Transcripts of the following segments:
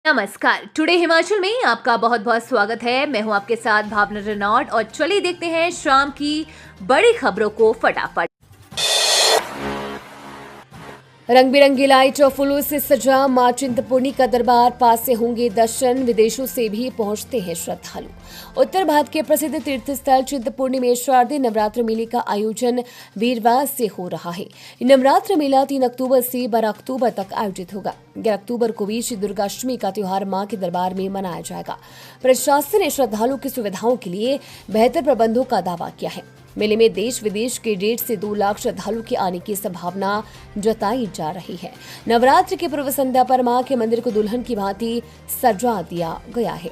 नमस्कार। टुडे हिमाचल में आपका बहुत बहुत स्वागत है। मैं हूं आपके साथ भावना रेनॉल्ड और चलिए देखते हैं शाम की बड़ी खबरों को फटाफट। रंग बिरंगी लाइट और फूलों से सजा मां चिंतपूर्णी का दरबार, पास से होंगे दर्शन, विदेशों से भी पहुंचते हैं श्रद्धालु। उत्तर भारत के प्रसिद्ध तीर्थ स्थल चिंतपूर्णी में शारदीय नवरात्र मेले का आयोजन वीरवार से हो रहा है। नवरात्र मेला 3 अक्टूबर से 12 अक्टूबर तक आयोजित होगा। 11 अक्टूबर को भी श्री दुर्गाष्टमी का त्योहार मां के दरबार में मनाया जाएगा। प्रशासन ने श्रद्धालुओं की सुविधाओं के लिए बेहतर प्रबंधों का दावा किया है। मेले में देश विदेश के 1.5 से 2 लाख श्रद्धालु के आने की संभावना जताई जा रही है। नवरात्र की पूर्व संध्या पर मां के मंदिर को दुल्हन की भांति सजा दिया गया है।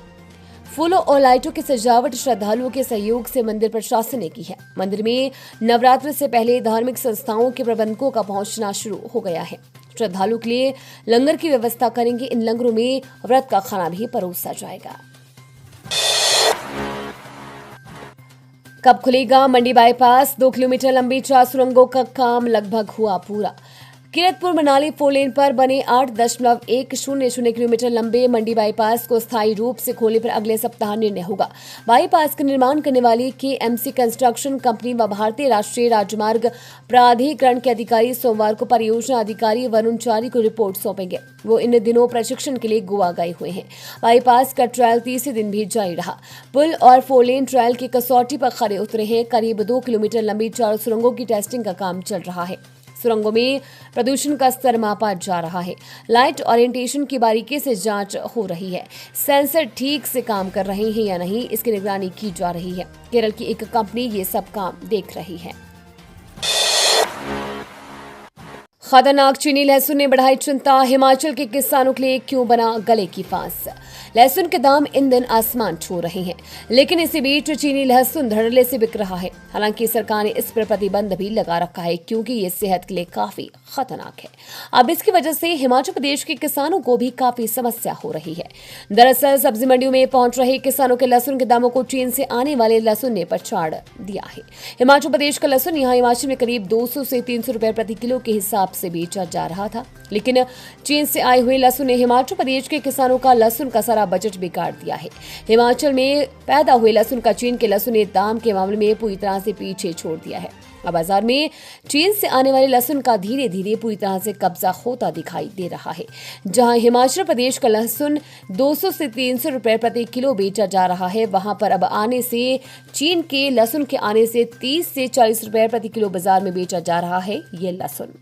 फूलों और लाइटों की सजावट श्रद्धालुओं के सहयोग से मंदिर प्रशासन ने की है। मंदिर में नवरात्र से पहले धार्मिक संस्थाओं के प्रबंधकों का पहुंचना शुरू हो गया है। श्रद्धालु के लिए लंगर की व्यवस्था करेंगे। इन लंगरों में व्रत का खाना भी परोसा जाएगा। कब खुलेगा मंडी बाईपास? 2 किलोमीटर लंबी 4 सुरंगों का काम लगभग हुआ पूरा। किरतपुर मनाली 4 लेन पर बने 8.100 किलोमीटर लंबे मंडी बाईपास को स्थायी रूप से खोलने पर अगले सप्ताह निर्णय होगा। बाईपास का निर्माण करने वाली KMC कंस्ट्रक्शन कंपनी व भारतीय राष्ट्रीय राजमार्ग प्राधिकरण के अधिकारी सोमवार को परियोजना अधिकारी वरुण चारी को रिपोर्ट सौंपेंगे। वो इन दिनों प्रशिक्षण के लिए गोवा गए हुए हैं। बाईपास का ट्रायल 30 दिन भी जारी रहा। पुल और 4 लेन ट्रायल की कसौटी पर खड़े उतरे हैं। करीब 2 किलोमीटर लंबी 4 सुरंगों की टेस्टिंग का काम चल रहा है। सुरंगों में प्रदूषण का स्तर मापा जा रहा है। लाइट ओरिएंटेशन की बारीकी से जांच हो रही है। सेंसर ठीक से काम कर रहे हैं या नहीं, इसकी निगरानी की जा रही है। केरल की एक कंपनी ये सब काम देख रही है। खतरनाक चीनी लहसुन ने बढ़ाई चिंता, हिमाचल के किसानों के लिए क्यों बना गले की फांस। लहसुन के दाम इन दिन आसमान छू रहे हैं, लेकिन इसी बीच चीनी लहसुन धड़ल्ले से बिक रहा है। हालांकि सरकार ने इस पर प्रतिबंध भी लगा रखा है, क्योंकि ये सेहत के लिए काफी खतरनाक है। अब इसकी वजह से हिमाचल प्रदेश के किसानों को भी काफी समस्या हो रही है। दरअसल सब्जी मंडियों में पहुंच रहे किसानों के लहसुन के दामों को चीन से आने वाले लहसुन ने पछाड़ दिया है। हिमाचल प्रदेश का लहसुन यहाँ हिमाचल में करीब 200 से 300 रुपए प्रति किलो के हिसाब से बेचा जा रहा था, लेकिन चीन से आए हुए लहसुन ने हिमाचल प्रदेश के किसानों का लहसुन का सारा बजट बिगाड़ दिया है। हिमाचल में पैदा हुए लहसुन का चीन के लहसुन ने दाम के मामले में पूरी तरह से पीछे छोड़ दिया है। अब बाजार में चीन से आने वाले लहसुन का धीरे धीरे पूरी तरह से कब्जा होता दिखाई दे रहा है। जहां हिमाचल प्रदेश का लहसुन 200 से 300 रुपए प्रति किलो बेचा जा रहा है, वहां पर अब आने से चीन के लहसुन के आने से 30 से 40 रुपए प्रति किलो बाजार में बेचा जा रहा है ये लहसुन।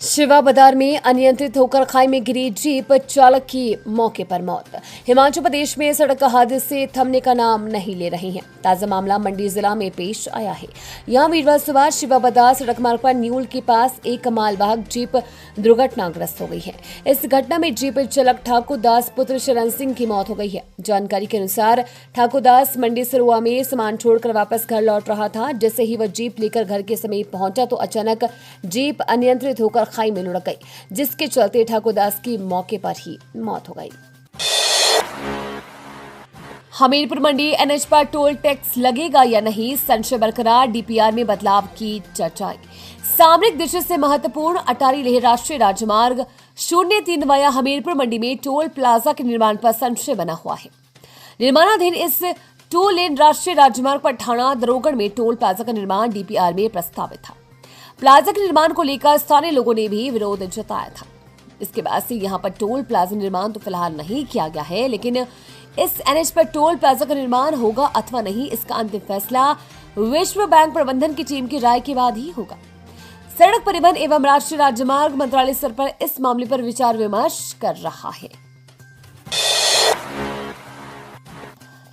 शिवा बाजार में अनियंत्रित होकर खाई में गिरी जीप, चालक की मौके पर मौत। हिमाचल प्रदेश में सड़क हादसे थमने का नाम नहीं ले रहे हैं। ताजा मामला मंडी जिला में पेश आया है। यहां वीरवार सुबह शिवा बाजार सड़क मार्ग पर न्यूल के पास एक मालवाहक जीप दुर्घटनाग्रस्त हो गई है। इस घटना में जीप चालक ठाकुर दास पुत्र शरण सिंह की मौत हो गई है। जानकारी के अनुसार ठाकुर दास मंडी सरुआ में सामान छोड़कर वापस घर लौट रहा था। जैसे ही वह जीप लेकर घर के समीप पहुंचा तो अचानक जीप अनियंत्रित होकर खाई में लुढ़क गई, जिसके चलते ठाकुर दास की मौके पर ही मौत हो गई। हमीरपुर मंडी NH पर टोल टैक्स लगेगा या नहीं, संशय बरकरार, DPR में बदलाव की चर्चा। सामरिक दृष्टि से महत्वपूर्ण अटारी लेह राष्ट्रीय राजमार्ग 03 वाया हमीरपुर मंडी में टोल प्लाजा के निर्माण पर संशय बना हुआ है। निर्माणाधीन इस 2 लेन राष्ट्रीय राजमार्ग पर ठाणा दरोगढ़ में टोल प्लाजा का निर्माण DPR में प्रस्तावित था। प्लाजा के निर्माण को लेकर स्थानीय लोगों ने भी विरोध जताया था। इसके बाद से यहां पर टोल प्लाजा निर्माण तो फिलहाल नहीं किया गया है, लेकिन इस NH पर टोल प्लाजा का निर्माण होगा अथवा नहीं, इसका अंतिम फैसला विश्व बैंक प्रबंधन की टीम की राय के बाद ही होगा। सड़क परिवहन एवं राष्ट्रीय राजमार्ग मंत्रालय स्तर पर इस मामले पर विचार विमर्श कर रहा है।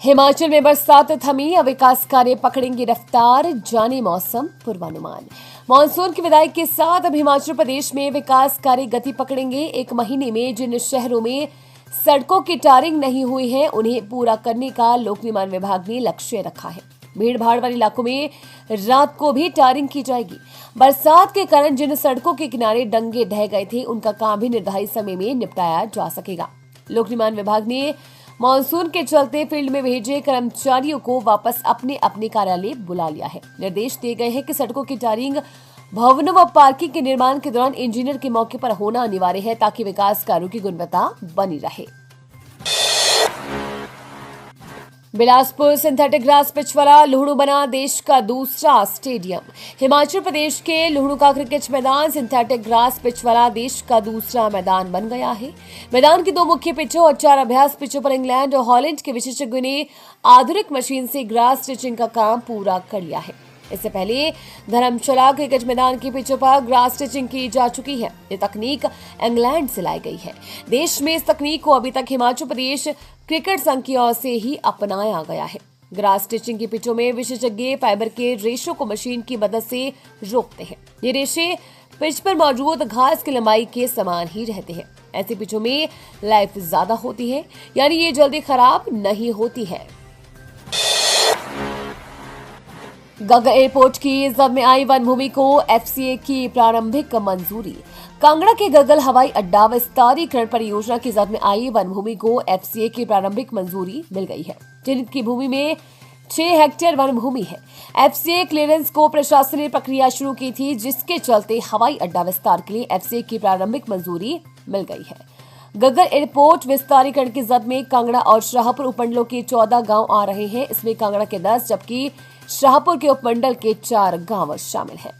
हिमाचल में बरसात थमी, अब विकास कार्य पकड़ेंगे रफ्तार, जाने मौसम पूर्वानुमान। मानसून की विदाई के साथ अब हिमाचल प्रदेश में विकास कार्य गति पकड़ेंगे। 1 महीने में जिन शहरों में सड़कों की टारिंग नहीं हुई है, उन्हें पूरा करने का लोक निर्माण विभाग ने लक्ष्य रखा है। भीड़ भाड़ वाले इलाकों में रात को भी टारिंग की जाएगी। बरसात के कारण जिन सड़कों के किनारे डंगे ढह गए थे, उनका काम भी निर्धारित समय में निपटाया जा सकेगा। लोक निर्माण विभाग ने मानसून के चलते फील्ड में भेजे कर्मचारियों को वापस अपने अपने कार्यालय बुला लिया है। निर्देश दिए गए हैं कि सड़कों की टारिंग भवनों व पार्किंग के निर्माण के दौरान इंजीनियर के मौके पर होना अनिवार्य है ताकि विकास कार्यों की गुणवत्ता बनी रहे। बिलासपुर सिंथेटिक ग्रास पिच वाला लुहणु बना देश का दूसरा स्टेडियम। हिमाचल प्रदेश के लुहणु का क्रिकेट मैदान सिंथेटिक ग्रास पिच वाला देश का दूसरा मैदान बन गया है। मैदान की 2 मुख्य पिचों और 4 अभ्यास पिचों पर इंग्लैंड और हॉलैंड के विशेषज्ञों ने आधुनिक मशीन से ग्रास स्टिचिंग का काम पूरा कर लिया है। इससे पहले धर्मशाला क्रिकेट मैदान की पिचों पर ग्रास स्टिचिंग की जा चुकी है। ये तकनीक इंग्लैंड से लाई गई है। देश में इस तकनीक को अभी तक हिमाचल प्रदेश क्रिकेट संघ की ओर से ही अपनाया गया है। ग्रास स्टिचिंग की पिचों में विशेषज्ञ फाइबर के रेशों को मशीन की मदद से रोकते हैं। ये रेशे पिच पर मौजूद घास की लंबाई के समान ही रहते हैं। ऐसी पिचों में लाइफ ज्यादा होती है, यानी ये जल्दी खराब नहीं होती है। गगन एयरपोर्ट की जद में आई वन भूमि को एफसीए की प्रारंभिक मंजूरी। कांगड़ा के गगल हवाई अड्डा विस्तारीकरण परियोजना की जद में आई वन भूमि को एफसीए की प्रारंभिक मंजूरी मिल गई है। चिन्हित की भूमि में 6 हेक्टेयर वन भूमि है। एफसीए क्लियरेंस को प्रशासन ने प्रक्रिया शुरू की थी, जिसके चलते हवाई अड्डा विस्तार के लिए एफसीए की प्रारंभिक मंजूरी मिल गई है। गगन एयरपोर्ट विस्तारीकरण की जद में कांगड़ा और शाहपुर उपमंडलों के 14 गांव आ रहे हैं। इसमें कांगड़ा के 10 जबकि शाहपुर के उपमंडल के 4 गांव शामिल हैं।